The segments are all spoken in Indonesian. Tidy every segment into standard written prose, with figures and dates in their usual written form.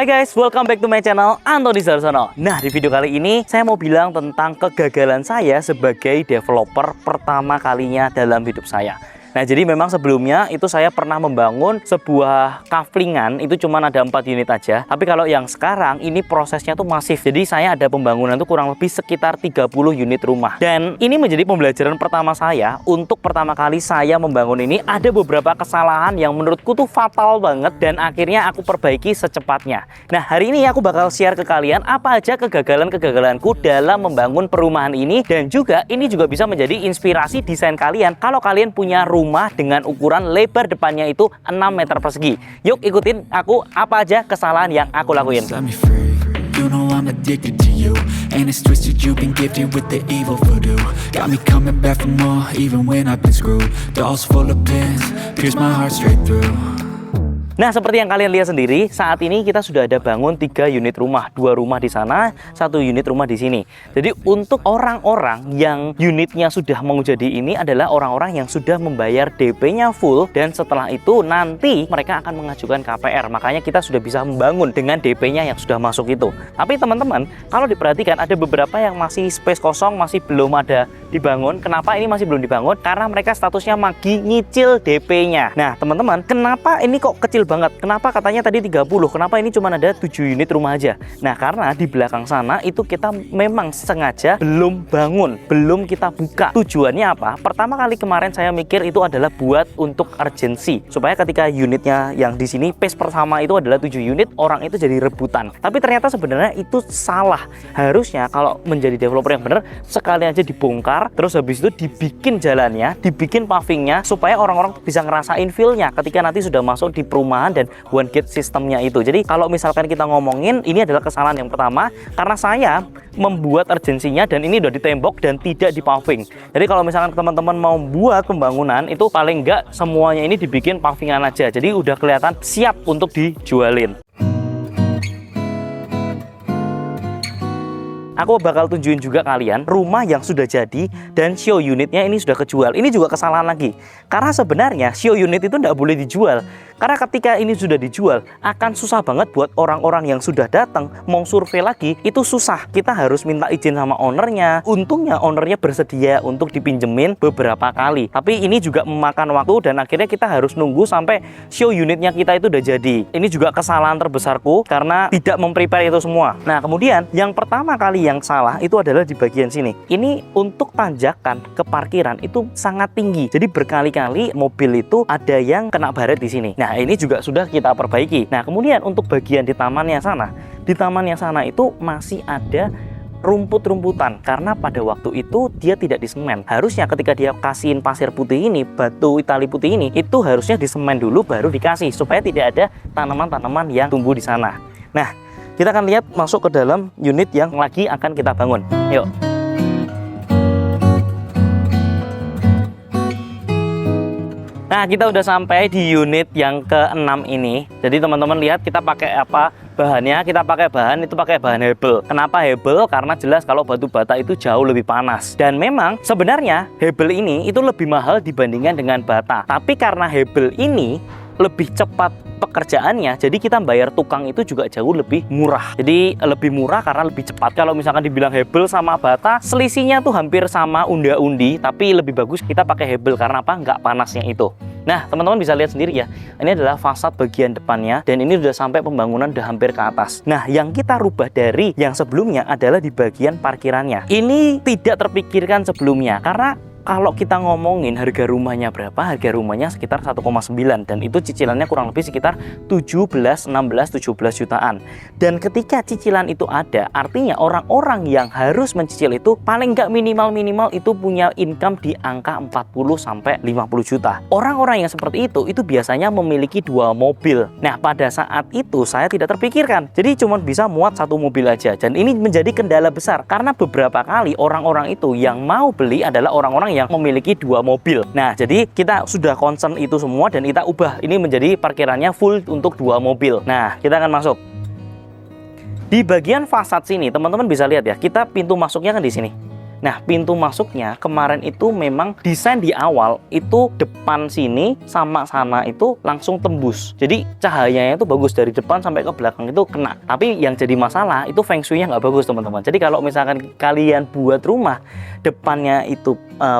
Hai guys, welcome back to my channel Antoni Sarsono. Nah, di video kali ini saya mau bilang tentang kegagalan saya sebagai developer pertama kalinya dalam hidup saya. Nah, jadi memang sebelumnya itu saya pernah membangun sebuah kaflingan, itu cuma ada 4 unit aja. Tapi kalau yang sekarang ini prosesnya tuh masif. Jadi saya ada pembangunan tuh kurang lebih sekitar 30 unit rumah. Dan ini menjadi pembelajaran pertama saya untuk pertama kali saya membangun ini. Ada beberapa kesalahan yang menurutku tuh fatal banget dan akhirnya aku perbaiki secepatnya. Nah, hari ini aku bakal share ke kalian apa aja kegagalan-kegagalanku dalam membangun perumahan ini. Dan juga ini juga bisa menjadi inspirasi desain kalian kalau kalian punya rumah dengan ukuran lebar depannya itu 6 meter persegi. Yuk ikutin aku apa aja kesalahan yang aku lakuin. You know I'm addicted to you, and it's twisted, you've been gifted with the evil voodoo. Got me coming back for more, even when I've been screwed. Dolls full of pins, pierce my heart straight through. Nah, seperti yang kalian lihat sendiri, saat ini kita sudah ada bangun 3 unit rumah, 2 rumah di sana, 1 unit rumah di sini. Jadi untuk orang-orang yang unitnya sudah mau jadi ini adalah orang-orang yang sudah membayar DP-nya full, dan setelah itu nanti mereka akan mengajukan KPR. Makanya kita sudah bisa membangun dengan DP-nya yang sudah masuk itu. Tapi teman-teman, kalau diperhatikan ada beberapa yang masih space kosong, masih belum ada dibangun. Kenapa ini masih belum dibangun? Karena mereka statusnya lagi nyicil DP-nya. Nah, teman-teman, kenapa ini kok kecil banget? Kenapa katanya tadi 30? Kenapa ini cuma ada 7 unit rumah aja? Nah, karena di belakang sana itu kita memang sengaja belum bangun, belum kita buka. Tujuannya apa? Pertama kali kemarin saya mikir itu adalah buat untuk urgency, supaya ketika unitnya yang di sini pace pertama itu adalah 7 unit, orang itu jadi rebutan. Tapi ternyata sebenarnya itu salah. Harusnya kalau menjadi developer yang benar, sekali aja dibongkar, terus habis itu dibikin jalannya, dibikin pavingnya, supaya orang-orang bisa ngerasain feel-nya ketika nanti sudah masuk di perumahan dan one gate sistemnya itu. Jadi kalau misalkan kita ngomongin, ini adalah kesalahan yang pertama karena saya membuat urgensinya dan ini udah ditembok dan tidak di paving. Jadi kalau misalkan teman-teman mau buat pembangunan itu paling enggak semuanya ini dibikin pavingan aja. Jadi udah kelihatan siap untuk dijualin. Aku bakal tunjukin juga kalian rumah yang sudah jadi dan show unitnya ini sudah kejual. Ini juga kesalahan lagi. Karena sebenarnya show unit itu tidak boleh dijual. Karena ketika ini sudah dijual, akan susah banget buat orang-orang yang sudah datang mau survei lagi, itu susah. Kita harus minta izin sama ownernya. Untungnya ownernya bersedia untuk dipinjemin beberapa kali. Tapi ini juga memakan waktu dan akhirnya kita harus nunggu sampai show unitnya kita itu udah jadi. Ini juga kesalahan terbesarku karena tidak memprepare itu semua. Nah, kemudian yang pertama kali yang salah itu adalah di bagian sini. Ini untuk tanjakan ke parkiran itu sangat tinggi. Jadi berkali-kali mobil itu ada yang kena baret di sini. Nah, ini juga sudah kita perbaiki. Nah, kemudian untuk bagian di tamannya sana, itu masih ada rumput-rumputan karena pada waktu itu dia tidak disemen. Harusnya ketika dia kasihin pasir putih ini, batu itali putih ini, itu harusnya disemen dulu baru dikasih supaya tidak ada tanaman-tanaman yang tumbuh di sana. Nah, kita akan lihat masuk ke dalam unit yang lagi akan kita bangun. Yuk. Nah, kita udah sampai di unit yang ke-6 ini. Jadi teman-teman lihat kita pakai apa bahannya? Kita pakai bahan hebel. Kenapa hebel? Karena jelas kalau batu bata itu jauh lebih panas. Dan memang sebenarnya hebel ini itu lebih mahal dibandingkan dengan bata. Tapi karena hebel ini lebih cepat pekerjaannya, jadi kita bayar tukang itu juga jauh lebih murah. Jadi lebih murah karena lebih cepat. Kalau misalkan dibilang hebel sama bata, selisihnya tuh hampir sama unda-undi, tapi lebih bagus kita pakai hebel karena apa? Nggak panasnya itu. Nah, teman-teman bisa lihat sendiri ya, ini adalah fasad bagian depannya dan ini udah sampai pembangunan udah hampir ke atas. Nah, yang kita rubah dari yang sebelumnya adalah di bagian parkirannya. Ini tidak terpikirkan sebelumnya karena kalau kita ngomongin harga rumahnya berapa, harga rumahnya sekitar 1,9 dan itu cicilannya kurang lebih sekitar 17 jutaan. Dan ketika cicilan itu ada, artinya orang-orang yang harus mencicil itu paling nggak minimal itu punya income di angka 40 sampai 50 juta. Orang-orang yang seperti itu biasanya memiliki 2 mobil. Nah, pada saat itu saya tidak terpikirkan. Jadi cuma bisa muat 1 mobil aja. Dan ini menjadi kendala besar karena beberapa kali orang-orang itu yang mau beli adalah orang-orang yang memiliki 2 mobil. Nah, jadi kita sudah concern itu semua dan kita ubah ini menjadi parkirannya full untuk 2 mobil. Nah, kita akan masuk. Di bagian fasad sini, teman-teman bisa lihat ya, kita pintu masuknya kan di sini. Nah, pintu masuknya kemarin itu memang desain di awal itu depan sini sama sana itu langsung tembus. Jadi cahayanya itu bagus dari depan sampai ke belakang itu kena. Tapi yang jadi masalah itu feng shui-nya nggak bagus, teman-teman. Jadi kalau misalkan kalian buat rumah depannya itu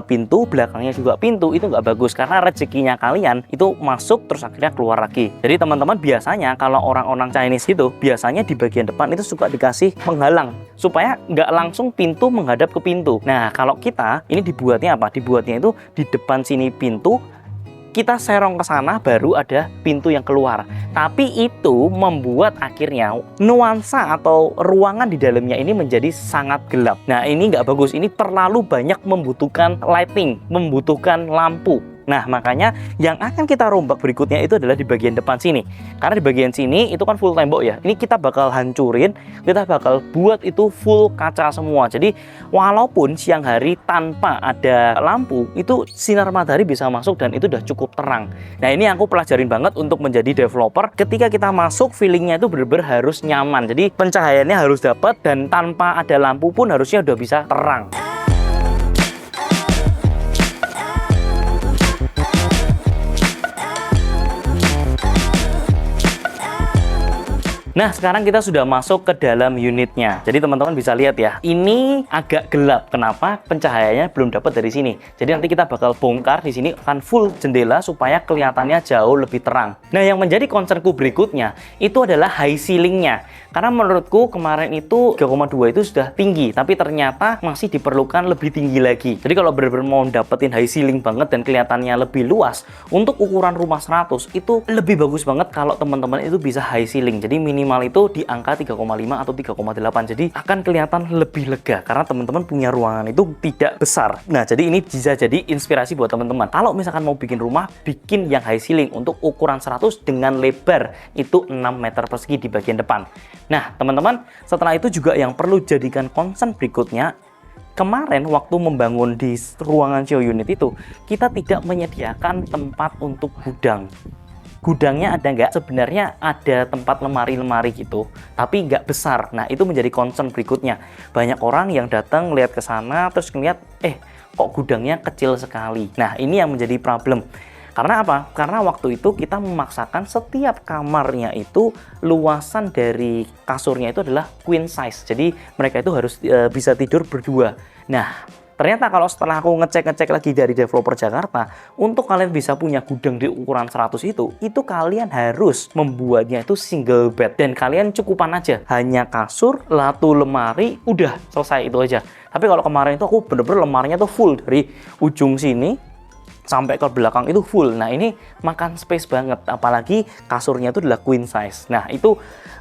pintu, belakangnya juga pintu, itu nggak bagus karena rezekinya kalian itu masuk terus akhirnya keluar lagi. Jadi teman-teman, biasanya kalau orang-orang Chinese itu biasanya di bagian depan itu suka dikasih penghalang supaya nggak langsung pintu menghadap ke pintu. Nah, kalau kita ini dibuatnya apa? Dibuatnya itu di depan sini pintu, kita serong ke sana baru ada pintu yang keluar. Tapi itu membuat akhirnya nuansa atau ruangan di dalamnya ini menjadi sangat gelap. Nah, ini nggak bagus. Ini terlalu banyak membutuhkan lighting, membutuhkan lampu. Nah, makanya yang akan kita rombak berikutnya itu adalah di bagian depan sini. Karena di bagian sini itu kan full tembok ya. Ini kita bakal hancurin, kita bakal buat itu full kaca semua. Jadi walaupun siang hari tanpa ada lampu, itu sinar matahari bisa masuk dan itu udah cukup terang. Nah, ini yang aku pelajarin banget untuk menjadi developer. Ketika kita masuk, feelingnya itu bener-bener harus nyaman. Jadi pencahayaannya harus dapat dan tanpa ada lampu pun harusnya udah bisa terang. Nah, sekarang kita sudah masuk ke dalam unitnya. Jadi teman-teman bisa lihat ya, ini agak gelap. Kenapa? Pencahayaannya belum dapat dari sini. Jadi nanti kita bakal bongkar di sini akan full jendela supaya kelihatannya jauh lebih terang. Nah, yang menjadi concernku berikutnya itu adalah high ceilingnya. Karena menurutku kemarin itu 3,2 itu sudah tinggi, tapi ternyata masih diperlukan lebih tinggi lagi. Jadi kalau benar-benar mau dapetin high ceiling banget dan kelihatannya lebih luas, untuk ukuran rumah 100 itu lebih bagus banget kalau teman-teman itu bisa high ceiling. Jadi minimal itu di angka 3,5 atau 3,8. Jadi akan kelihatan lebih lega karena teman-teman punya ruangan itu tidak besar. Nah, jadi ini bisa jadi inspirasi buat teman-teman. Kalau misalkan mau bikin rumah, bikin yang high ceiling untuk ukuran 100 dengan lebar itu 6 meter persegi di bagian depan. Nah, teman-teman, setelah itu juga yang perlu jadikan concern berikutnya, kemarin waktu membangun di ruangan show unit itu, kita tidak menyediakan tempat untuk gudang. Gudangnya ada nggak? Sebenarnya ada tempat lemari-lemari gitu, tapi nggak besar. Nah, itu menjadi concern berikutnya. Banyak orang yang datang lihat ke sana, terus ngeliat, kok gudangnya kecil sekali. Nah, ini yang menjadi problem. Karena apa? Karena waktu itu kita memaksakan setiap kamarnya itu luasan dari kasurnya itu adalah queen size. Jadi mereka itu harus bisa tidur berdua. Nah, ternyata kalau setelah aku ngecek lagi dari developer Jakarta, untuk kalian bisa punya gudang di ukuran 100 itu kalian harus membuatnya itu single bed. Dan kalian cukupan aja, hanya kasur, latu lemari, udah selesai itu aja. Tapi kalau kemarin itu aku bener-bener lemarinya tuh full dari ujung sini sampai ke belakang itu full. Nah, ini makan space banget, apalagi kasurnya itu adalah queen size. Nah, itu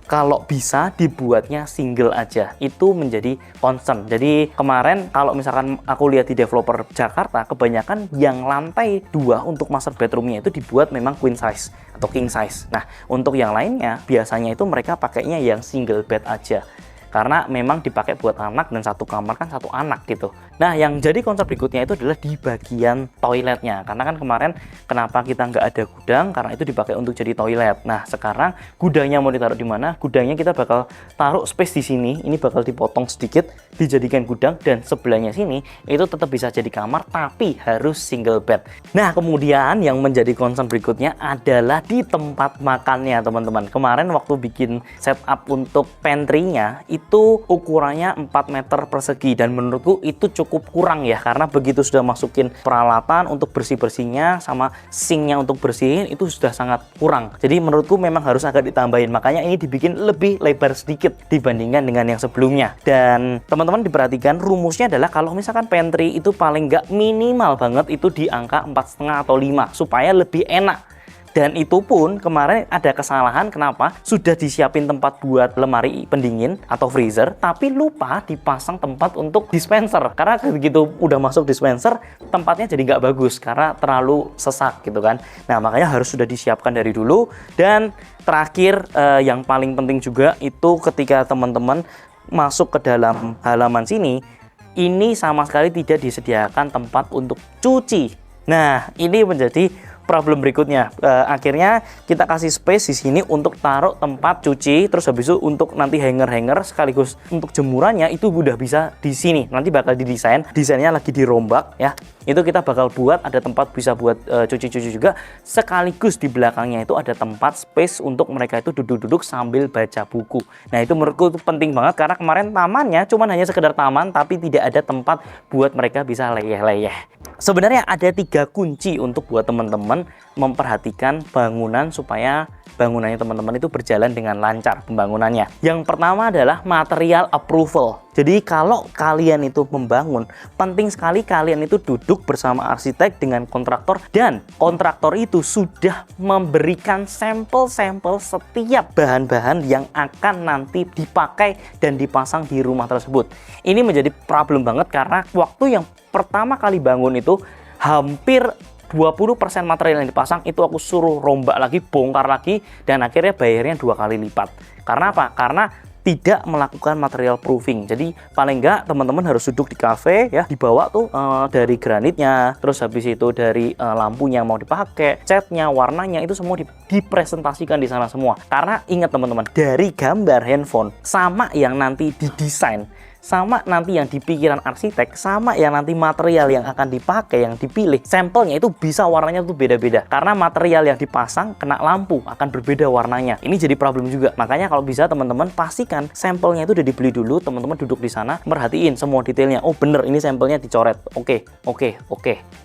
kalau bisa dibuatnya single aja, itu menjadi concern. Jadi kemarin kalau misalkan aku lihat di developer Jakarta, kebanyakan yang lantai 2 untuk master bedroomnya itu dibuat memang queen size atau king size. Nah, untuk yang lainnya biasanya itu mereka pakainya yang single bed aja, karena memang dipakai buat anak dan satu kamar kan satu anak gitu. Nah, yang jadi konsep berikutnya itu adalah di bagian toiletnya. Karena kan kemarin kenapa kita nggak ada gudang, karena itu dipakai untuk jadi toilet. Nah, sekarang gudangnya mau ditaruh di mana? Gudangnya kita bakal taruh space di sini. Ini bakal dipotong sedikit, dijadikan gudang, dan sebelahnya sini itu tetap bisa jadi kamar, tapi harus single bed. Nah, kemudian yang menjadi concern berikutnya adalah di tempat makannya, teman-teman. Kemarin waktu bikin setup untuk pantry-nya itu ukurannya 4 meter persegi, dan menurutku itu cukup kurang ya, karena begitu sudah masukin peralatan untuk bersih-bersihnya sama sinknya untuk bersihin itu sudah sangat kurang. Jadi menurutku memang harus agak ditambahin, makanya ini dibikin lebih lebar sedikit dibandingkan dengan yang sebelumnya. Dan teman-teman diperhatikan, rumusnya adalah kalau misalkan pantry itu paling nggak minimal banget itu di angka 4,5 atau 5 supaya lebih enak. Dan itu pun kemarin ada kesalahan, kenapa? Sudah disiapin tempat buat lemari pendingin atau freezer, tapi lupa dipasang tempat untuk dispenser. Karena begitu udah masuk dispenser, tempatnya jadi nggak bagus karena terlalu sesak gitu kan. Nah, makanya harus sudah disiapkan dari dulu. Dan terakhir yang paling penting juga itu ketika teman-teman masuk ke dalam halaman sini, ini sama sekali tidak disediakan tempat untuk cuci. Nah, ini menjadi problem berikutnya. Akhirnya kita kasih space di sini untuk taruh tempat cuci, terus habis itu untuk nanti hanger-hanger sekaligus untuk jemurannya itu udah bisa di sini. Nanti bakal didesain, desainnya lagi dirombak ya. Itu kita bakal buat ada tempat bisa buat cuci-cuci juga, sekaligus di belakangnya itu ada tempat space untuk mereka itu duduk-duduk sambil baca buku. Nah, itu menurutku itu penting banget karena kemarin tamannya cuman hanya sekedar taman tapi tidak ada tempat buat mereka bisa leyeh-leyeh. Sebenarnya ada 3 kunci untuk buat teman-teman memperhatikan bangunan supaya bangunannya teman-teman itu berjalan dengan lancar pembangunannya. Yang pertama adalah material approval. Jadi kalau kalian itu membangun, penting sekali kalian itu duduk bersama arsitek dengan kontraktor dan kontraktor itu sudah memberikan sampel-sampel setiap bahan-bahan yang akan nanti dipakai dan dipasang di rumah tersebut. Ini menjadi problem banget karena waktu yang pertama kali bangun itu hampir 20% material yang dipasang itu aku suruh rombak lagi, bongkar lagi, dan akhirnya bayarnya 2 kali lipat. Karena apa? Karena tidak melakukan material proofing. Jadi paling enggak teman-teman harus duduk di cafe ya, dibawa tuh dari granitnya, terus habis itu dari lampunya mau dipakai, catnya, warnanya itu semua dipresentasikan di sana semua. Karena ingat teman-teman, dari gambar handphone sama yang nanti didesain, sama nanti yang dipikiran arsitek, sama yang nanti material yang akan dipakai, yang dipilih, sampelnya itu bisa warnanya tuh beda-beda. Karena material yang dipasang kena lampu akan berbeda warnanya. Ini jadi problem juga. Makanya kalau bisa teman-teman pastikan sampelnya itu udah dibeli dulu, teman-teman duduk di sana, merhatiin semua detailnya. Oh bener, ini sampelnya dicoret. Oke.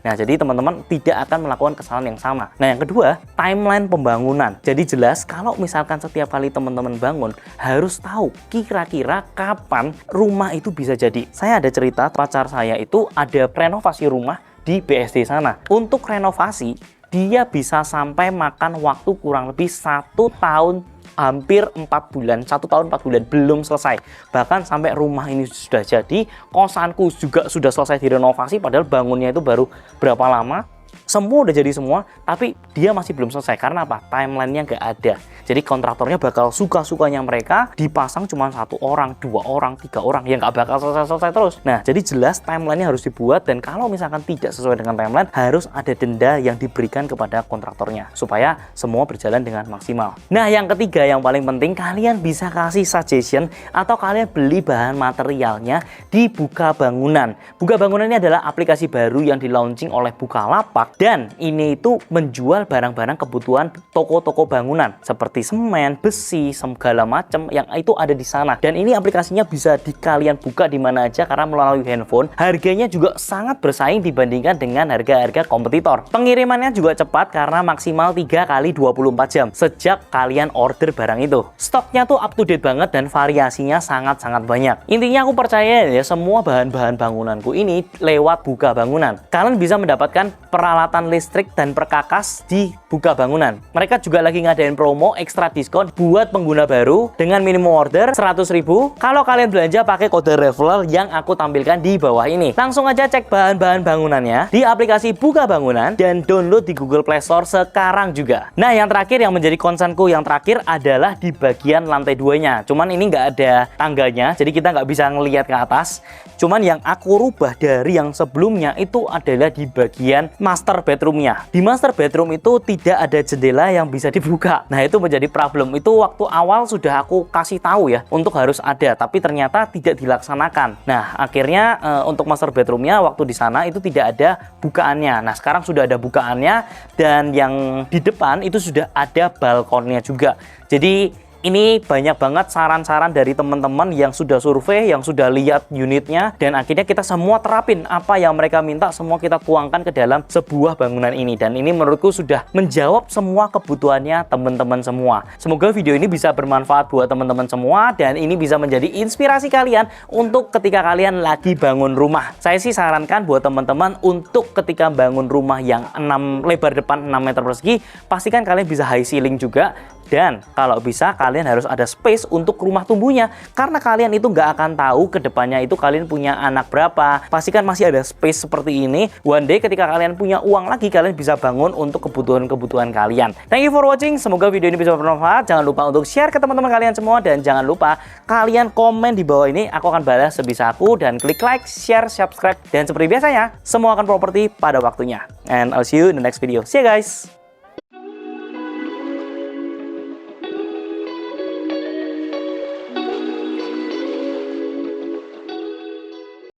Nah, jadi teman-teman tidak akan melakukan kesalahan yang sama. Nah, yang kedua, timeline pembangunan. Jadi jelas kalau misalkan setiap kali teman-teman bangun, harus tahu kira-kira kapan rumah itu bisa jadi. Saya ada cerita pacar saya itu ada renovasi rumah di BSD sana. Untuk renovasi dia bisa sampai makan waktu kurang lebih 1 tahun hampir 4 bulan, 1 tahun 4 bulan belum selesai. Bahkan sampai rumah ini sudah jadi, kosanku juga sudah selesai direnovasi padahal bangunnya itu baru berapa lama. Semua udah jadi semua, tapi dia masih belum selesai. Karena apa? Timelinenya nggak ada. Jadi kontraktornya bakal suka-sukanya mereka, dipasang cuma 1 orang, 2 orang, 3 orang, yang nggak bakal selesai-selesai terus. Nah, jadi jelas timelinenya harus dibuat, dan kalau misalkan tidak sesuai dengan timeline, harus ada denda yang diberikan kepada kontraktornya, supaya semua berjalan dengan maksimal. Nah, yang ketiga yang paling penting, kalian bisa kasih suggestion, atau kalian beli bahan materialnya di Buka Bangunan. Buka Bangunan ini adalah aplikasi baru yang di launching oleh Bukalapak, dan ini itu menjual barang-barang kebutuhan toko-toko bangunan seperti semen, besi, segala macam yang itu ada di sana. Dan ini aplikasinya bisa kalian buka di mana aja karena melalui handphone. Harganya juga sangat bersaing dibandingkan dengan harga-harga kompetitor. Pengirimannya juga cepat karena maksimal 3 kali 24 jam sejak kalian order barang itu. Stoknya tuh up to date banget dan variasinya sangat-sangat banyak. Intinya aku percaya ya, semua bahan-bahan bangunanku ini lewat Buka Bangunan. Kalian bisa mendapatkan peralatan listrik dan perkakas di Buka Bangunan. Mereka juga lagi ngadain promo ekstra diskon buat pengguna baru dengan minimum order 100.000 kalau kalian belanja pakai kode referral yang aku tampilkan di bawah ini. Langsung aja cek bahan-bahan bangunannya di aplikasi Buka Bangunan dan download di Google Play Store sekarang juga. Nah, yang terakhir yang menjadi concernku yang terakhir adalah di bagian lantai 2-nya. Cuman ini nggak ada tangganya, jadi kita nggak bisa ngelihat ke atas. Cuman yang aku rubah dari yang sebelumnya itu adalah di bagian master bedroomnya. Di master bedroom itu tidak ada jendela yang bisa dibuka. Nah, itu menjadi problem. Itu waktu awal sudah aku kasih tahu ya untuk harus ada, tapi ternyata tidak dilaksanakan. Nah, akhirnya untuk master bedroomnya waktu di sana itu tidak ada bukaannya. Nah, sekarang sudah ada bukaannya, dan yang di depan itu sudah ada balkonnya juga. Jadi ini banyak banget saran-saran dari teman-teman yang sudah survei, yang sudah lihat unitnya, dan akhirnya kita semua terapin apa yang mereka minta, semua kita tuangkan ke dalam sebuah bangunan ini. Dan ini menurutku sudah menjawab semua kebutuhannya teman-teman semua. Semoga video ini bisa bermanfaat buat teman-teman semua, dan ini bisa menjadi inspirasi kalian untuk ketika kalian lagi bangun rumah. Saya sih sarankan buat teman-teman untuk ketika bangun rumah yang lebar depan 6 meter persegi, pastikan kalian bisa high ceiling juga. Dan kalau bisa kalian harus ada space untuk rumah tumbuhnya, karena kalian itu nggak akan tahu ke depannya itu kalian punya anak berapa. Pastikan masih ada space seperti ini. One day ketika kalian punya uang lagi, kalian bisa bangun untuk kebutuhan-kebutuhan kalian. Thank you for watching. Semoga video ini bisa bermanfaat. Jangan lupa untuk share ke teman-teman kalian semua, dan jangan lupa kalian komen di bawah ini. Aku akan balas sebisa aku, dan klik like, share, subscribe, dan seperti biasanya semua akan properti pada waktunya. And I'll see you in the next video. See you guys.